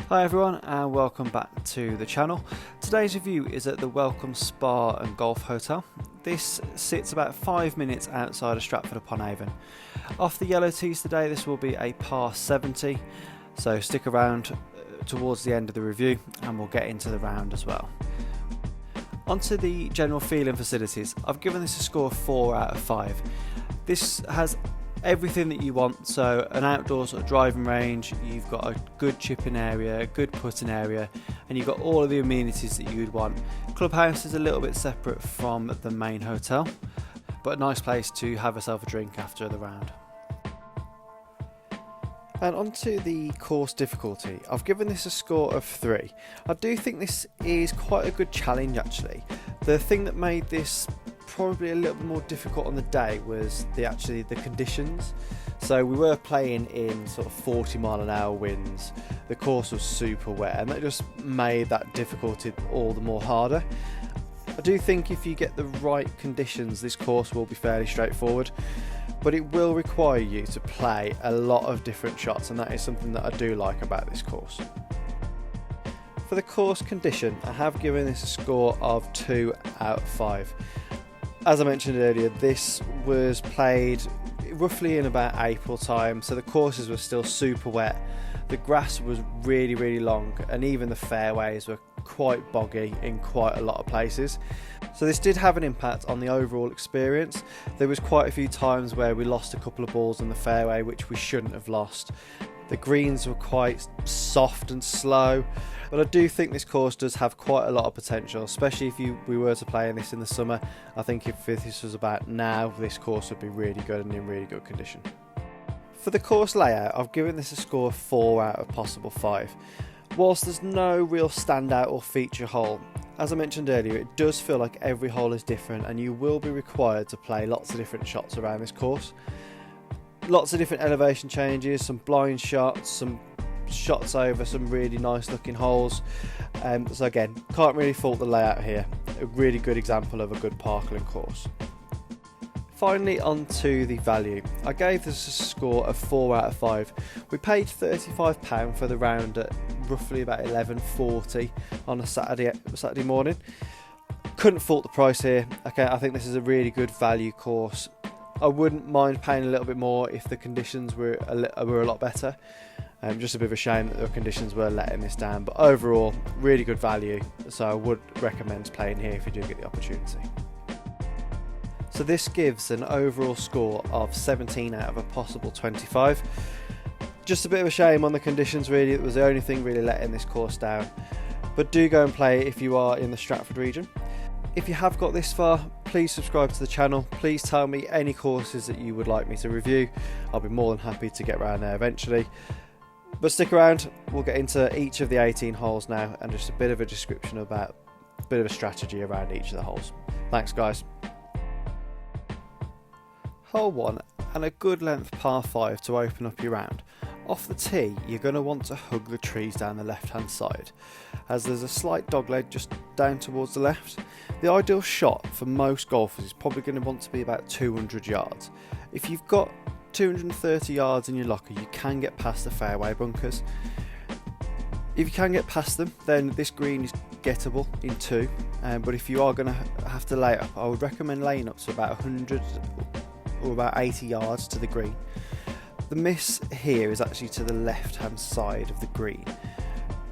Hi everyone and welcome back to the channel. Today's review is at the Welcombe Spa and Golf Hotel. This sits about 5 minutes outside of Stratford Upon Avon. Off the yellow tees today, this will be a par 70, so stick around towards the end of the review and we'll get into the round as well. Onto the general feel and facilities. I've given this a score of 4 out of 5. This has everything that you want, so an outdoor sort of driving range, you've got a good chipping area, a good putting area, and you've got all of the amenities that you would want. Clubhouse is a little bit separate from the main hotel, but a nice place to have yourself a drink after the round. And onto the course difficulty, I've given this a score of 3. I do think this is quite a good challenge actually. The thing that made this probably a little bit more difficult on the day was the conditions. So we were playing in sort of 40-mile-an-hour winds. The course was super wet and that just made that difficulty all the more harder. I do think if you get the right conditions, this course will be fairly straightforward, but it will require you to play a lot of different shots, and that is something that I do like about this course. For the course condition, I have given this a score of 2 out of 5. As I mentioned earlier, this was played roughly in about April time, so the courses were still super wet. The grass was really long, and even the fairways were quite boggy in quite a lot of places. So this did have an impact on the overall experience. There was quite a few times where we lost a couple of balls in the fairway which we shouldn't have lost. The greens were quite soft and slow, but I do think this course does have quite a lot of potential, especially if we were to play in this in the summer. I think if this was about now, this course would be really good and in really good condition. For the course layout, I've given this a score of 4 out of possible 5. Whilst there's no real standout or feature hole, as I mentioned earlier, it does feel like every hole is different and you will be required to play lots of different shots around this course. Lots of different elevation changes, some blind shots, some shots over some really nice looking holes. So again, can't really fault the layout here. A really good example of a good parkland course. Finally, on to the value. I gave this a score of 4 out of 5. We paid £35 for the round at roughly about 11:40 on a Saturday morning. Couldn't fault the price here. Okay, I think this is a really good value course. I wouldn't mind paying a little bit more if the conditions were a lot better. Just a bit of a shame that the conditions were letting this down, but overall really good value, so I would recommend playing here if you do get the opportunity. So this gives an overall score of 17 out of a possible 25. Just a bit of a shame on the conditions really. It was the only thing really letting this course down, but do go and play if you are in the Stratford region. If you have got this far, please subscribe to the channel. Please tell me any courses that you would like me to review. I'll be more than happy to get around there eventually. But stick around, we'll get into each of the 18 holes now and just a bit of a description about a bit of a strategy around each of the holes. Thanks guys. Hole 1, and a good length par 5 to open up your round. Off the tee, you're going to want to hug the trees down the left hand side, as there's a slight dogleg just down towards the left. The ideal shot for most golfers is probably going to want to be about 200 yards. If you've got 230 yards in your locker, you can get past the fairway bunkers. If you can get past them, then this green is gettable in 2, but if you are going to have to lay it up, I would recommend laying up to about 100 or about 80 yards to the green. The miss here is actually to the left hand side of the green.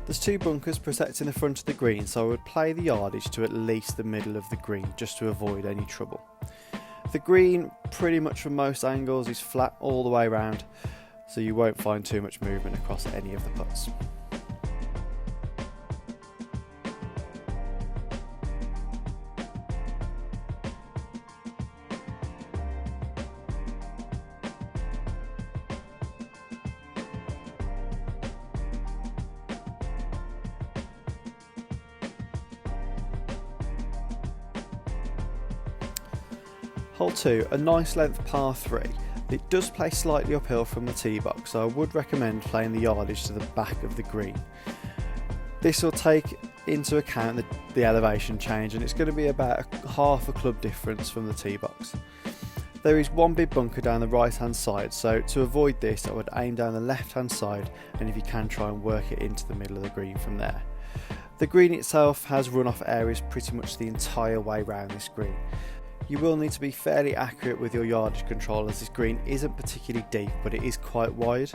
There's 2 bunkers protecting the front of the green, so I would play the yardage to at least the middle of the green just to avoid any trouble. The green, pretty much from most angles, is flat all the way around, so you won't find too much movement across any of the putts. Hole 2, a nice length par 3. It does play slightly uphill from the tee box, so I would recommend playing the yardage to the back of the green. This will take into account the elevation change, and it's going to be about half a club difference from the tee box. There is one big bunker down the right hand side, so to avoid this I would aim down the left hand side, and if you can, try and work it into the middle of the green from there. The green itself has runoff areas pretty much the entire way around this green. You will need to be fairly accurate with your yardage control, as this green isn't particularly deep but it is quite wide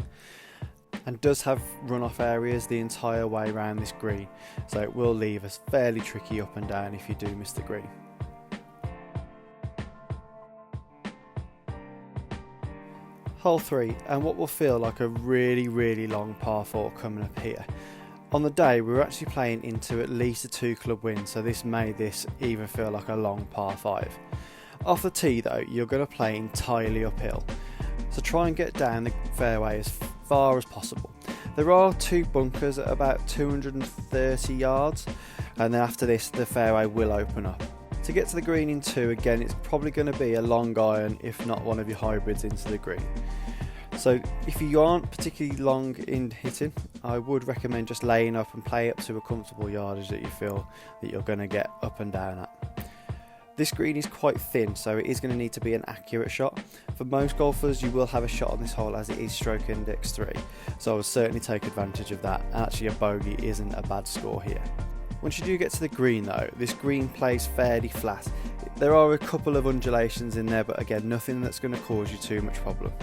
and does have runoff areas the entire way around this green, so it will leave us fairly tricky up and down if you do miss the green. Hole 3, and what will feel like a really long par 4 coming up here. On the day we were actually playing into at least a 2 club win, so this made this even feel like a long par 5. Off the tee though, you're going to play entirely uphill, so try and get down the fairway as far as possible. There are 2 bunkers at about 230 yards, and then after this the fairway will open up. To get to the green in 2, again it's probably going to be a long iron, if not one of your hybrids, into the green. So if you aren't particularly long in hitting, I would recommend just laying up and play up to a comfortable yardage that you feel that you're going to get up and down at. This green is quite thin, so it is going to need to be an accurate shot. For most golfers you will have a shot on this hole, as it is stroke index 3, so I would certainly take advantage of that, and actually a bogey isn't a bad score here. Once you do get to the green though, this green plays fairly flat. There are a couple of undulations in there, but again nothing that's going to cause you too much problem.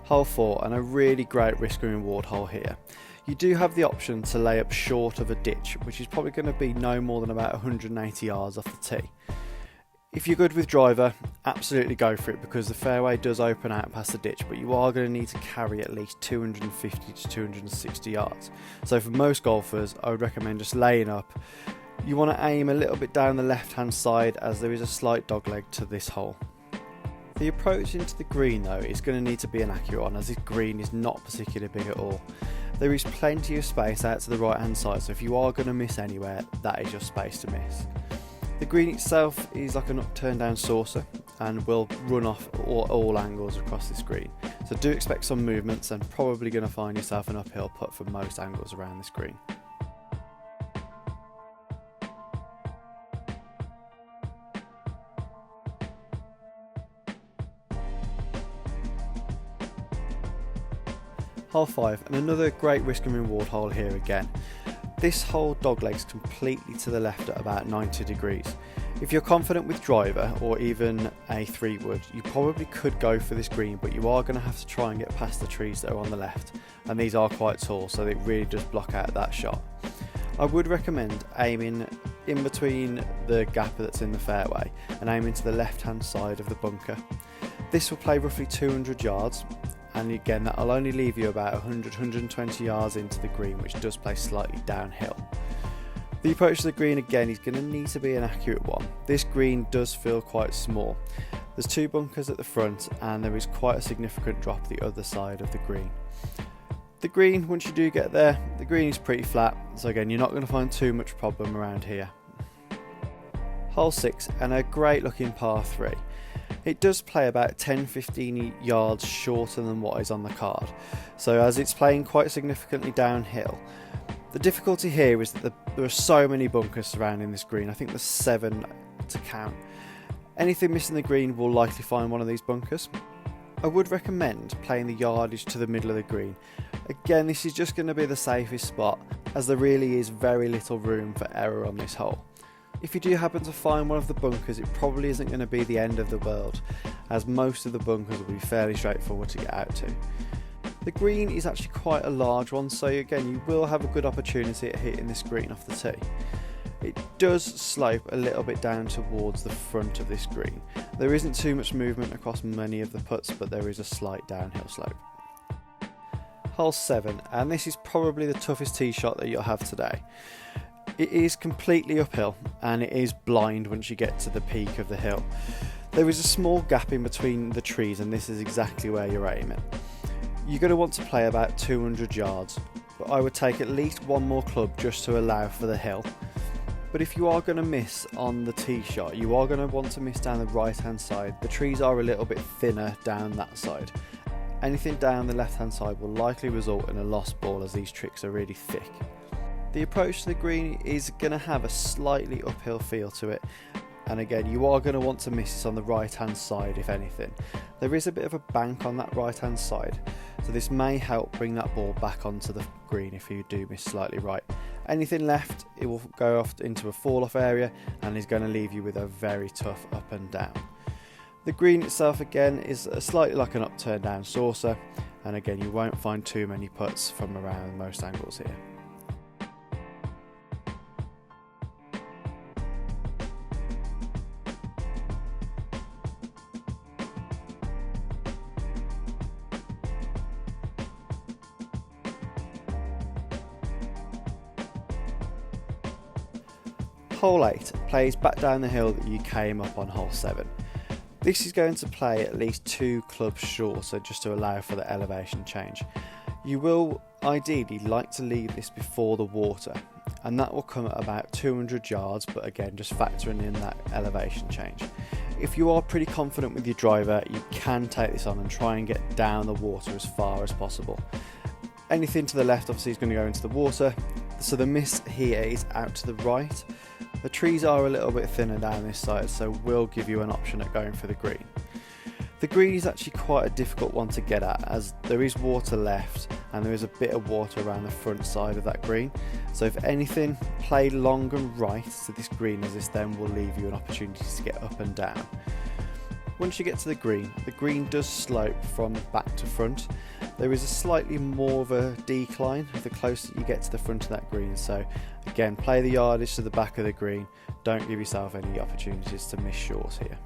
Hole 4, and a really great risk and reward hole here. You do have the option to lay up short of a ditch, which is probably going to be no more than about 180 yards off the tee. If you're good with driver, absolutely go for it, because the fairway does open out past the ditch, but you are going to need to carry at least 250 to 260 yards. So for most golfers I would recommend just laying up. You want to aim a little bit down the left hand side, as there is a slight dogleg to this hole. The approach into the green though is going to need to be an accurate one, as this green is not particularly big at all. There is plenty of space out to the right hand side, so if you are going to miss anywhere, that is your space to miss. The green itself is like an upturned down saucer and will run off all angles across this green, so do expect some movements, and probably going to find yourself an uphill putt for most angles around this green. Hole 5, and another great risk and reward hole here again. This hole doglegs completely to the left at about 90 degrees. If you're confident with driver or even a 3-wood, you probably could go for this green, but you are going to have to try and get past the trees that are on the left, and these are quite tall, so it really does block out that shot. I would recommend aiming in between the gap that's in the fairway and aiming to the left hand side of the bunker. This will play roughly 200 yards, and again that will only leave you about 100-120 yards into the green, which does play slightly downhill. The approach to the green again is going to need to be an accurate one. This green does feel quite small. There's 2 bunkers at the front, and there is quite a significant drop the other side of the green. The green, once you do get there, the green is pretty flat, so again you're not going to find too much problem around here. Hole 6, and a great looking par 3. It does play about 10-15 yards shorter than what is on the card, so as it's playing quite significantly downhill. The difficulty here is that there are so many bunkers surrounding this green. I think there's 7 to count. Anything missing the green will likely find one of these bunkers. I would recommend playing the yardage to the middle of the green. Again, this is just going to be the safest spot, as there really is very little room for error on this hole. If you do happen to find one of the bunkers, it probably isn't going to be the end of the world, as most of the bunkers will be fairly straightforward to get out to. The green is actually quite a large one, so again you will have a good opportunity at hitting this green off the tee. It does slope a little bit down towards the front of this green. There isn't too much movement across many of the putts, but there is a slight downhill slope. Hole 7, and this is probably the toughest tee shot that you'll have today. It is completely uphill, and it is blind once you get to the peak of the hill. There is a small gap in between the trees, and this is exactly where you're aiming. You're going to want to play about 200 yards, but I would take at least one more club just to allow for the hill. But if you are going to miss on the tee shot, you are going to want to miss down the right hand side. The trees are a little bit thinner down that side. Anything down the left hand side will likely result in a lost ball, as these tricks are really thick. The approach to the green is going to have a slightly uphill feel to it, and again you are going to want to miss this on the right hand side if anything. There is a bit of a bank on that right hand side, so this may help bring that ball back onto the green if you do miss slightly right. Anything left, it will go off into a fall off area and is going to leave you with a very tough up and down. The green itself again is slightly like an upturned down saucer, and again you won't find too many putts from around most angles here. Hole 8 plays back down the hill that you came up on hole 7. This is going to play at least 2 clubs shorter just to allow for the elevation change. You will ideally like to leave this before the water, and that will come at about 200 yards, but again just factoring in that elevation change. If you are pretty confident with your driver, you can take this on and try and get down the water as far as possible. Anything to the left obviously is going to go into the water, so the miss here is out to the right. The trees are a little bit thinner down this side, so will give you an option at going for the green. The green is actually quite a difficult one to get at, as there is water left and there is a bit of water around the front side of that green. So if anything, play long and right to this green, as this then will leave you an opportunity to get up and down. Once you get to the green does slope from back to front. There is a slightly more of a decline the closer you get to the front of that green, so again play the yardage to the back of the green, don't give yourself any opportunities to miss short here.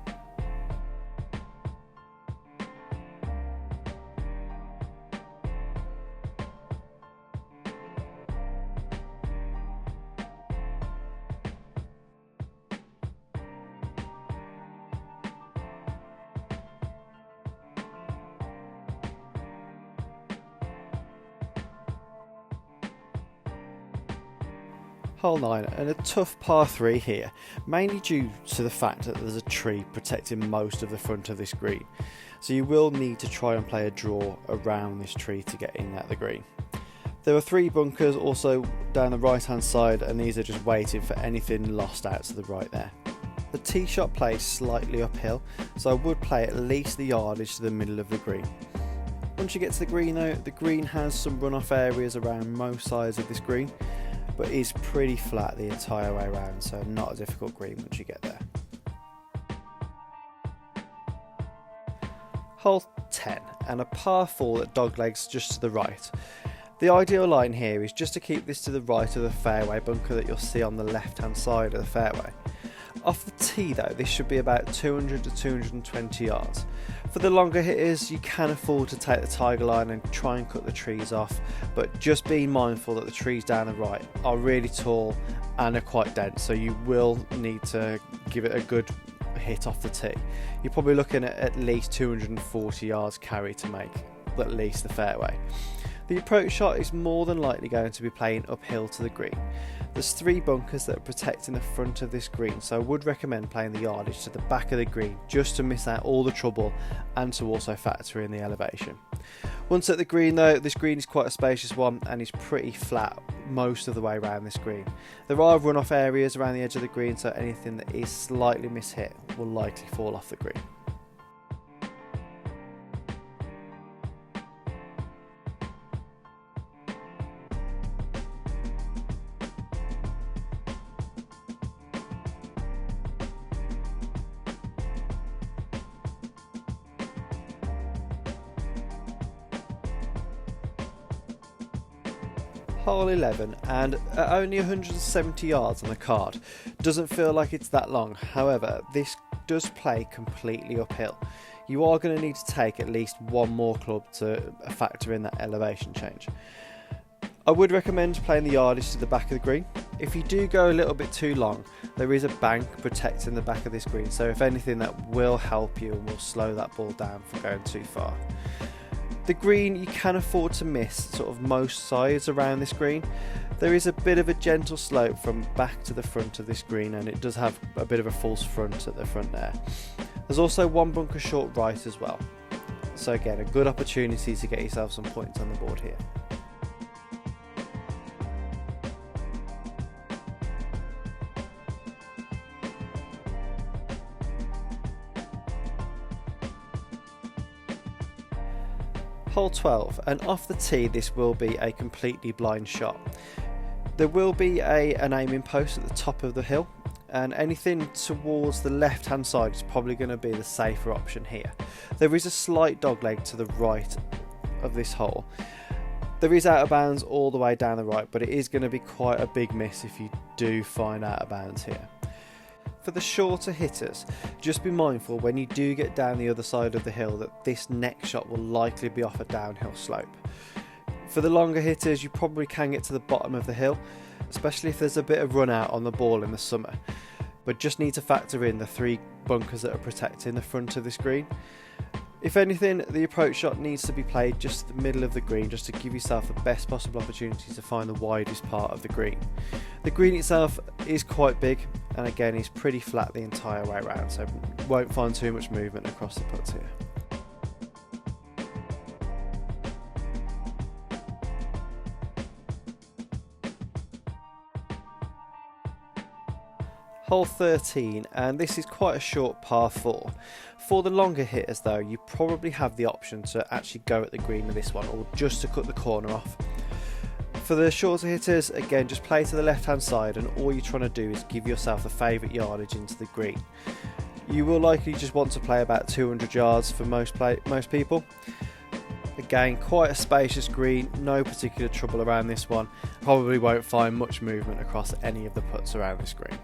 Hole 9 and a tough par 3 here, mainly due to the fact that there's a tree protecting most of the front of this green, so you will need to try and play a draw around this tree to get in at the green. There are 3 bunkers also down the right hand side, and these are just waiting for anything lost out to the right there. The tee shot plays slightly uphill, so I would play at least the yardage to the middle of the green. Once you get to the green though, the green has some runoff areas around most sides of this green, but is pretty flat the entire way around, so not a difficult green once you get there. Hole 10 and a par 4 that doglegs just to the right. The ideal line here is just to keep this to the right of the fairway bunker that you'll see on the left hand side of the fairway. Off the tee though, this should be about 200 to 220 yards. For the longer hitters, you can afford to take the tiger line and try and cut the trees off, but just be mindful that the trees down the right are really tall and are quite dense, so you will need to give it a good hit off the tee. You're probably looking at least 240 yards carry to make at least the fairway. The approach shot is more than likely going to be playing uphill to the green. There's 3 bunkers that are protecting the front of this green, so I would recommend playing the yardage to the back of the green just to miss out all the trouble and to also factor in the elevation. Once at the green though, this green is quite a spacious one and is pretty flat most of the way around this green. There are runoff areas around the edge of the green, so anything that is slightly mishit will likely fall off the green. Hole 11, and at only 170 yards on the card, doesn't feel like it's that long. However, this does play completely uphill. You are going to need to take at least 1 more club to factor in that elevation change. I would recommend playing the yardage to the back of the green. If you do go a little bit too long, there is a bank protecting the back of this green, so if anything that will help you and will slow that ball down from going too far. The green, you can afford to miss sort of most sides around this green. There is a bit of a gentle slope from back to the front of this green, and it does have a bit of a false front at the front there. There's also one bunker short right as well. So again, a good opportunity to get yourself some points on the board here. Hole 12, and off the tee this will be a completely blind shot. There will be an aiming post at the top of the hill, and anything towards the left hand side is probably going to be the safer option here. There is a slight dogleg to the right of this hole. There is out of bounds all the way down the right, but it is going to be quite a big miss if you do find out of bounds here. For the shorter hitters, just be mindful when you do get down the other side of the hill that this next shot will likely be off a downhill slope. For the longer hitters, you probably can get to the bottom of the hill, especially if there's a bit of run out on the ball in the summer, but just need to factor in the 3 bunkers that are protecting the front of this green. If anything, the approach shot needs to be played just the middle of the green, just to give yourself the best possible opportunity to find the widest part of the green. The green itself is quite big, and again is pretty flat the entire way around, so won't find too much movement across the putts here. Hole 13, and this is quite a short par 4. For the longer hitters though, you probably have the option to actually go at the green with this one, or just to cut the corner off. For the shorter hitters, again just play to the left hand side, and all you're trying to do is give yourself a favourite yardage into the green. You will likely just want to play about 200 yards for most people. Again, quite a spacious green, no particular trouble around this one. Probably won't find much movement across any of the putts around this green.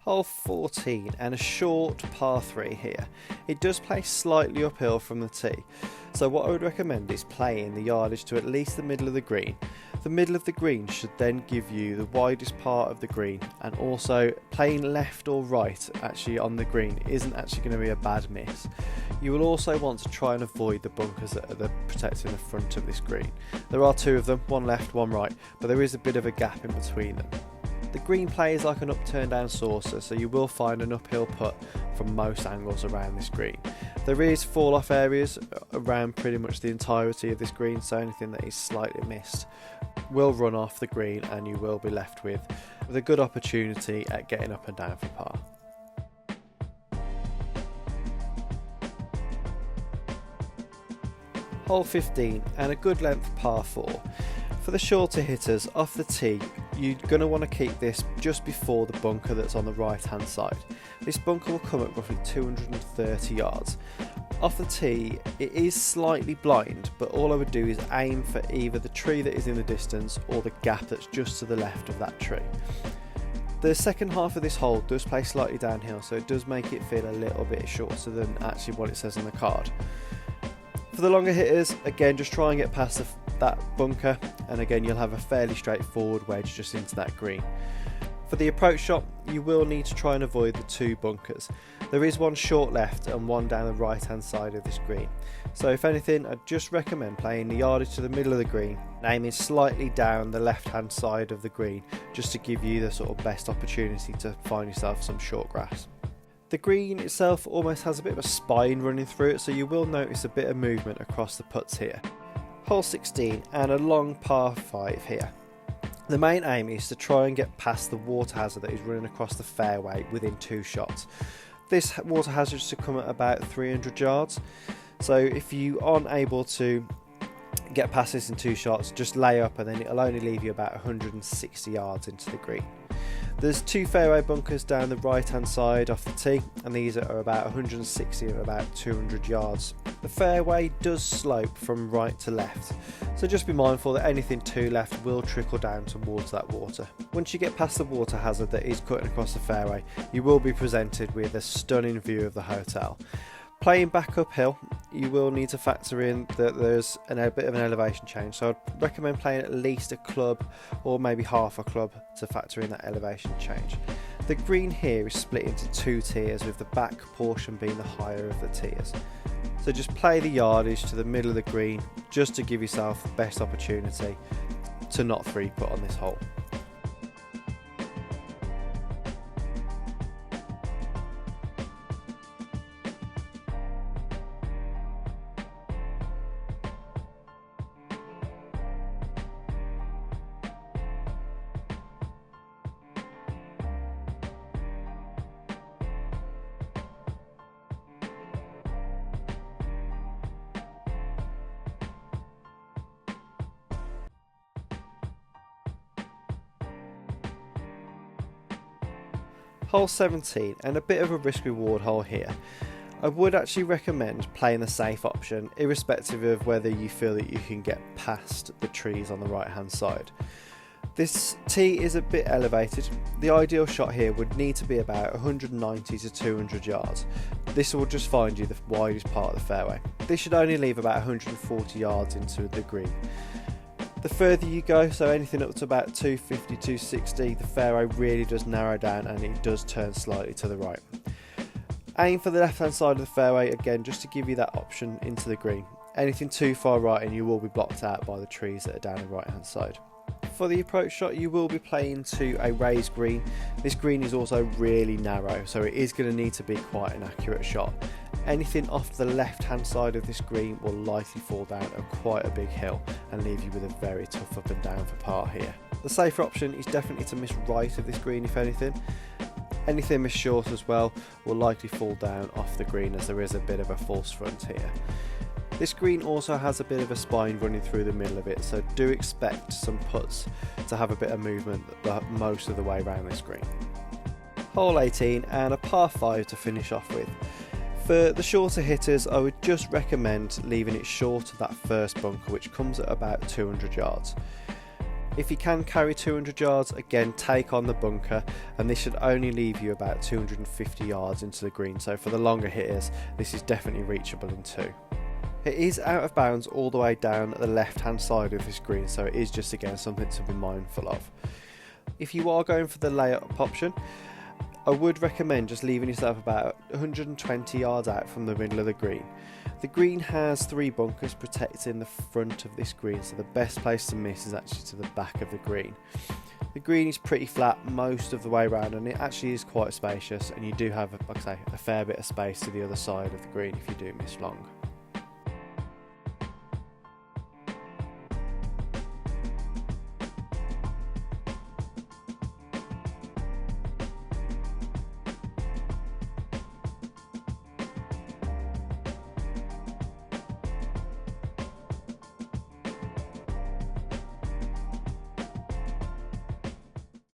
Hole 14, and a short par 3 here. It does play slightly uphill from the tee, so what I would recommend is playing the yardage to at least the middle of the green. The middle of the green should then give you the widest part of the green, and also playing left or right actually on the green isn't actually going to be a bad miss. You will also want to try and avoid the bunkers that are protecting the front of this green. There are 2 of them, one left, one right, but there is a bit of a gap in between them. The green plays like an upturned down saucer, so you will find an uphill putt from most angles around this green. There is fall off areas around pretty much the entirety of this green, so anything that is slightly missed will run off the green, and you will be left with a good opportunity at getting up and down for par. Hole 15, and a good length par 4. For the shorter hitters, off the tee, you're going to want to keep this just before the bunker that's on the right hand side. This bunker will come at roughly 230 yards. Off the tee, it is slightly blind, but all I would do is aim for either the tree that is in the distance or the gap that's just to the left of that tree. The second half of this hole does play slightly downhill, so it does make it feel a little bit shorter than actually what it says on the card. For the longer hitters, again just try and get past that bunker, and again you'll have a fairly straightforward wedge just into that green. For the approach shot, you will need to try and avoid the 2 bunkers. There is one short left and one down the right hand side of this green. So if anything, I'd just recommend playing the yardage to the middle of the green, aiming slightly down the left hand side of the green, just to give you the sort of best opportunity to find yourself some short grass. The green itself almost has a bit of a spine running through it, so you will notice a bit of movement across the putts here. Hole 16, and a long par 5 here. The main aim is to try and get past the water hazard that is running across the fairway within 2 shots. This water hazard should come at about 300 yards, so if you aren't able to get past this in 2 shots, just lay up and then it'll only leave you about 160 yards into the green. There's two fairway bunkers down the right hand side off the tee, and these are about 160 and about 200 yards. The fairway does slope from right to left, so just be mindful that anything to left will trickle down towards that water. Once you get past the water hazard that is cutting across the fairway, you will be presented with a stunning view of the hotel. Playing back uphill, you will need to factor in that there's a bit of an elevation change, so I'd recommend playing at least a club or maybe half a club to factor in that elevation change. The green here is split into two tiers, with the back portion being the higher of the tiers. So just play the yardage to the middle of the green just to give yourself the best opportunity to not three putt on this hole. Hole 17, and a bit of a risk reward hole here. I would actually recommend playing the safe option, irrespective of whether you feel that you can get past the trees on the right hand side. This tee is a bit elevated. The ideal shot here would need to be about 190 to 200 yards. This will just find you the widest part of the fairway. This should only leave about 140 yards into the green. The further you go, so anything up to about 250, 260, the fairway really does narrow down and it does turn slightly to the right. Aim for the left hand side of the fairway again, just to give you that option into the green. Anything too far right and you will be blocked out by the trees that are down the right hand side. For the approach shot, you will be playing to a raised green. This green is also really narrow, so it is going to need to be quite an accurate shot. Anything off the left hand side of this green will likely fall down quite a big hill and leave you with a very tough up and down for par here. The safer option is definitely to miss right of this green if anything. Anything missed short as well will likely fall down off the green, as there is a bit of a false front here. This green also has a bit of a spine running through the middle of it, so do expect some putts to have a bit of movement most of the way around this green. Hole 18, and a par 5 to finish off with. For the shorter hitters, I would just recommend leaving it short of that first bunker, which comes at about 200 yards. If you can carry 200 yards, again take on the bunker, and this should only leave you about 250 yards into the green, so for the longer hitters this is definitely reachable in two. It is out of bounds all the way down the left hand side of this green, so it is just again something to be mindful of. If you are going for the layup option, I would recommend just leaving yourself about 120 yards out from the middle of the green. The green has three bunkers protecting the front of this green, so the best place to miss is actually to the back of the green. The green is pretty flat most of the way around, and it actually is quite spacious, and you do have, like I say, a fair bit of space to the other side of the green if you do miss long.